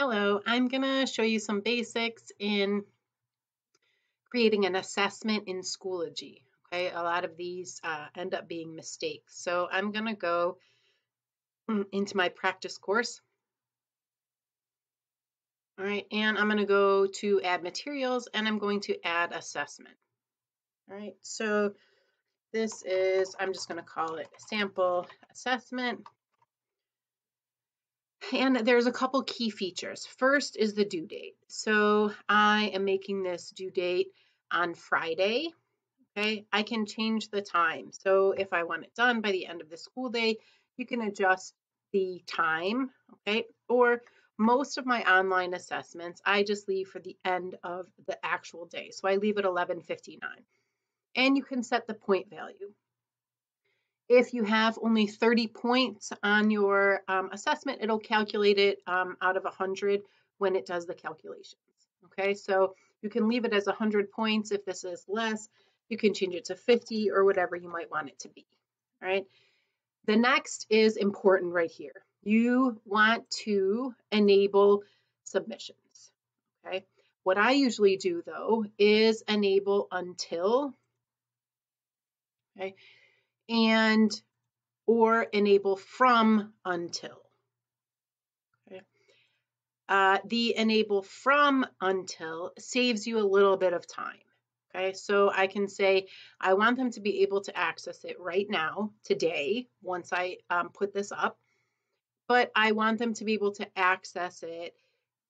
Hello, I'm going to show you some basics in creating an assessment in Schoology. Okay, a lot of these end up being mistakes. So I'm going to go into my practice course. All right, and I'm going to go to add materials and I'm going to add assessment. All right, so this is, I'm just going to call it sample assessment. And there's a couple key features. First is the due date. So I am making this due date on Friday. Okay, I can change the time. So if I want it done by the end of the school day, you can adjust the time. Okay, or most of my online assessments, I just leave for the end of the actual day. So I leave at 11:59. And you can set the point value. If you have only 30 points on your assessment, it'll calculate it out of 100 when it does the calculations. Okay, so you can leave it as 100 points. If this is less, you can change it to 50 or whatever you might want it to be. All right, the next is important right here. You want to enable submissions. Okay, what I usually do though is enable until. Okay, and or enable from until. Okay. The enable from until saves you a little bit of time. Okay, so I can say I want them to be able to access it right now, today, once I put this up, but I want them to be able to access it.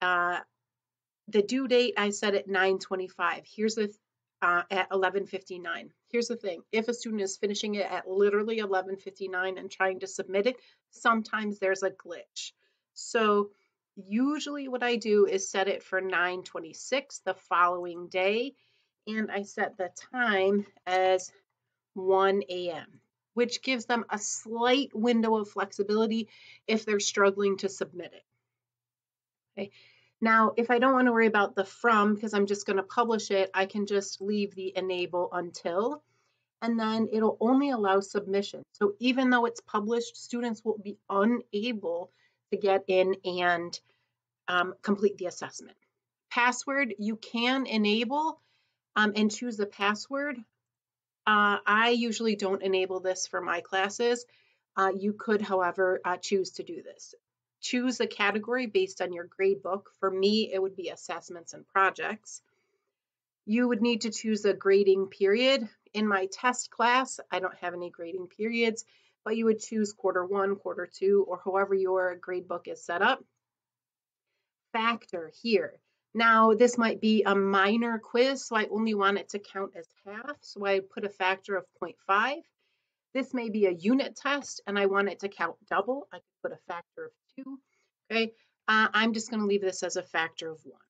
The due date I set at 9:25. Here's the at 11:59. Here's the thing. If a student is finishing it at literally 11:59 and trying to submit it, sometimes there's a glitch. So usually what I do is set it for 9:26 the following day, and I set the time as 1 a.m., which gives them a slight window of flexibility if they're struggling to submit it. Okay. Now, if I don't want to worry about the from, because I'm just going to publish it, I can just leave the enable until, and then it'll only allow submission. So even though it's published, students will be unable to get in and complete the assessment. Password, you can enable and choose the password. I usually don't enable this for my classes. You could, however, choose to do this. Choose a category based on your grade book. For me, it would be assessments and projects. You would need to choose a grading period. In my test class, I don't have any grading periods, but you would choose Q1, Q2, or however your grade book is set up. Factor here. Now, this might be a minor quiz, so I only want it to count as half, so I put a factor of 0.5. This may be a unit test, and I want it to count double. I could put a factor of 2. Okay, I'm just going to leave this as a factor of 1.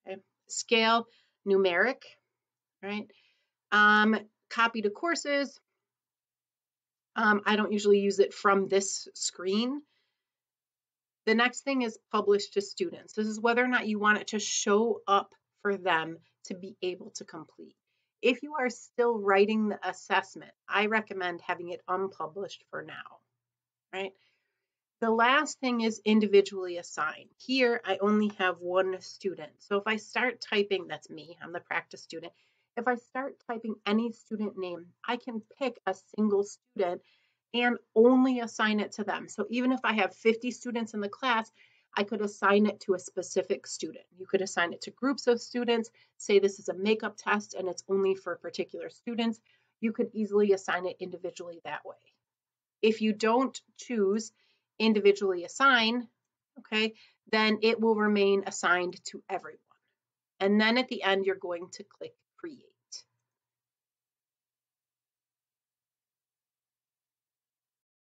Okay, scale, numeric. Right. Copy to courses. I don't usually use it from this screen. The next thing is publish to students. This is whether or not you want it to show up for them to be able to complete. If you are still writing the assessment, I recommend having it unpublished for now, right? The last thing is individually assigned. Here, I only have one student. So if I start typing, that's me, I'm the practice student. If I start typing any student name, I can pick a single student and only assign it to them. So even if I have 50 students in the class, I could assign it to a specific student. You could assign it to groups of students. Say this is a makeup test and it's only for particular students. You could easily assign it individually that way. If you don't choose individually assign, okay, then it will remain assigned to everyone. And then at the end, you're going to click create.